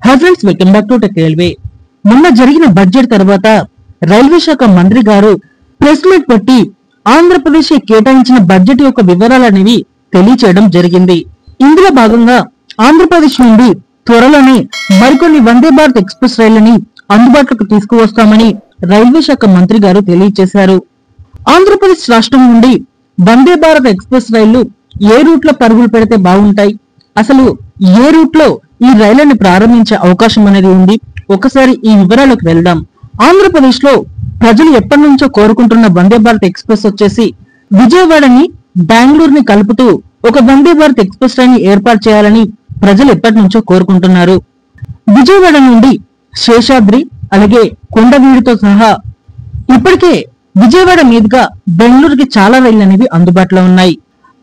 Hi friends, welcome back to tech railway. మొన్న జరిగిన budget తర్వాత రైల్వే శాఖ మంత్రి గారు ప్రెస్ మీట్ పెట్టి ఆంధ్రప్రదేశ్ కేటాయించిన బడ్జెట్ యొక్క వివరాలు అనేవి తెలియచేయడం జరిగింది. ఇందులో భాగంగా ఆంధ్రప్రదేశ్ నుండి త్వరలోనే మరికొన్ని వందే భారత్ ఎక్స్ప్రెస్ రైళ్లని అందుబాటులోకి తీసుకువస్తామని రైల్వే శాఖ మంత్రి గారు తెలియజేశారు. ఆంధ్రప్రదేశ్ రాష్ట్రం నుండి వందే భారత్ ఎక్స్ప్రెస్ రైళ్లు ఏ రూట్ లో పరుగులు పెడితే బాగుంటాయి, అసలు ఏ రూట్ లో ఈ రైళ్లను ప్రారంభించే అవకాశం అనేది ఉంది, ఒకసారి ఈ వివరాలకు వెళ్దాం. ఆంధ్రప్రదేశ్ లో ప్రజలు ఎప్పటి నుంచో కోరుకుంటున్న వందే భారత్ ఎక్స్ప్రెస్ వచ్చేసి విజయవాడని బెంగళూరుని కలుపుతూ ఒక వందే భారత్ ఎక్స్ప్రెస్ ట్రైన్ ఏర్పాటు చేయాలని ప్రజలు ఎప్పటి నుంచో కోరుకుంటున్నారు. విజయవాడ నుండి శేషాద్రి అలాగే కొండవీడుతో సహా ఇప్పటికే విజయవాడ మీదుగా బెంగళూరుకి చాలా రైళ్లు అనేవి అందుబాటులో ఉన్నాయి.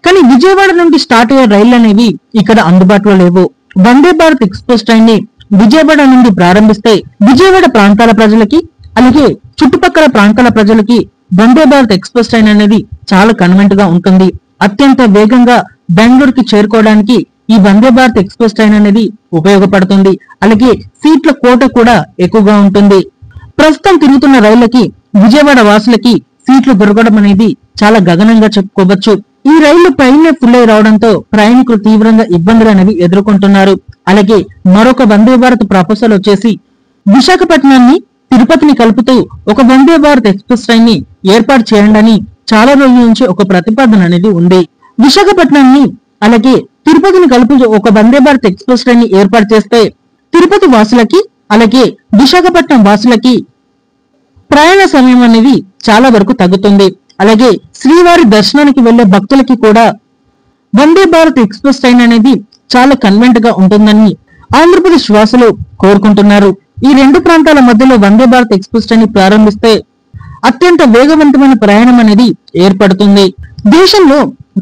కానీ విజయవాడ నుండి స్టార్ట్ అయ్యే రైళ్లు అనేవి ఇక్కడ అందుబాటులో లేవు. వందే భారత్ ఎక్స్ప్రెస్ ట్రైన్ ని విజయవాడ నుండి ప్రారంభిస్తే విజయవాడ ప్రాంతాల ప్రజలకి అలాగే చుట్టుపక్కల ప్రాంతాల ప్రజలకి వందే భారత్ ఎక్స్ప్రెస్ ట్రైన్ అనేది చాలా కన్వెంట్ గా ఉంటుంది. అత్యంత వేగంగా బెంగళూరుకి చేరుకోవడానికి ఈ వందే భారత్ ఎక్స్ప్రెస్ ట్రైన్ అనేది ఉపయోగపడుతుంది. అలాగే సీట్ల కోట కూడా ఎక్కువగా ఉంటుంది. ప్రస్తుతం తిరుగుతున్న రైళ్లకి విజయవాడ వాసులకి సీట్లు దొరకడం అనేది చాలా గగనంగా చెప్పుకోవచ్చు. ఈ రైళ్లు పైనే ఫుల్ అయి రావడంతో ప్రయాణికులు తీవ్రంగా ఇబ్బందులు అనేవి ఎదుర్కొంటున్నారు. అలాగే మరొక వందే భారత్ ప్రపోజల్ వచ్చేసి విశాఖపట్నాన్ని తిరుపతిని కలుపుతూ ఒక వందే భారత్ ఎక్స్ప్రెస్ ట్రైన్ ని ఏర్పాటు చేయండి అని చాలా రోజుల నుంచి ఒక ప్రతిపాదన అనేది ఉంది. విశాఖపట్నాన్ని అలాగే తిరుపతిని కలుపుతూ ఒక వందే భారత్ ఎక్స్ప్రెస్ ట్రైన్ ని ఏర్పాటు చేస్తే తిరుపతి వాసులకి అలాగే విశాఖపట్నం వాసులకి ప్రయాణ సమయం అనేది చాలా వరకు తగ్గుతుంది. అలాగే శ్రీవారి దర్శనానికి వెళ్లే భక్తులకి కూడా వందే భారత్ ఎక్స్ప్రెస్ ట్రైన్ అనేది చాలా కన్వెంట్ గా ఉంటుందని ఆంధ్రప్రదేశ్ వాసులు కోరుకుంటున్నారు. ఈ రెండు ప్రాంతాల మధ్యలో వందే భారత్ ఎక్స్ప్రెస్ ట్రైన్ ని ప్రారంభిస్తే అత్యంత వేగవంతమైన ప్రయాణం అనేది ఏర్పడుతుంది. దేశంలో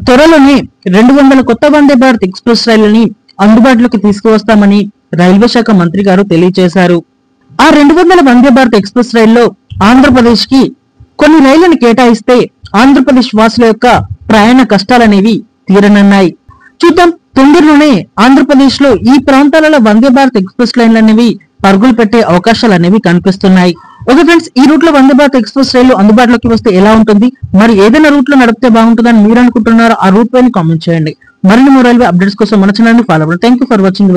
త్వరలోనే 200 కొత్త వందే భారత్ ఎక్స్ప్రెస్ రైళ్లని అందుబాటులోకి తీసుకువస్తామని రైల్వే శాఖ మంత్రి గారు తెలియజేశారు. ఆ 200 వందే భారత్ ఎక్స్ప్రెస్ రైల్లో ఆంధ్రప్రదేశ్ కి కొన్ని రైళ్లను కేటాయిస్తే ఆంధ్రప్రదేశ్ వాసుల యొక్క ప్రయాణ కష్టాలనేవి తీరనున్నాయి. చూద్దాం, తొందరలోనే ఆంధ్రప్రదేశ్ లో ఈ ప్రాంతాలలో వందే భారత్ ఎక్స్ప్రెస్ లైన్లు అనేవి పరుగులు పెట్టే అవకాశాలు అనేవి కనిపిస్తున్నాయి. ఓకే ఫ్రెండ్స్, ఈ రూట్ లో వందే భారత్ ఎక్స్ప్రెస్ రైళ్లు అందుబాటులోకి వస్తే ఎలా ఉంటుంది, మరి ఏదైనా రూట్ లో నడిపితే బాగుంటుందని మీరు అనుకుంటున్నారో ఆ రూట్ పైన కామెంట్ చేయండి. మరిన్ని రైల్వే అప్డేట్స్ కోసం మన ఛానల్ ని ఫాలో అవ్వండి. Thank you for watching.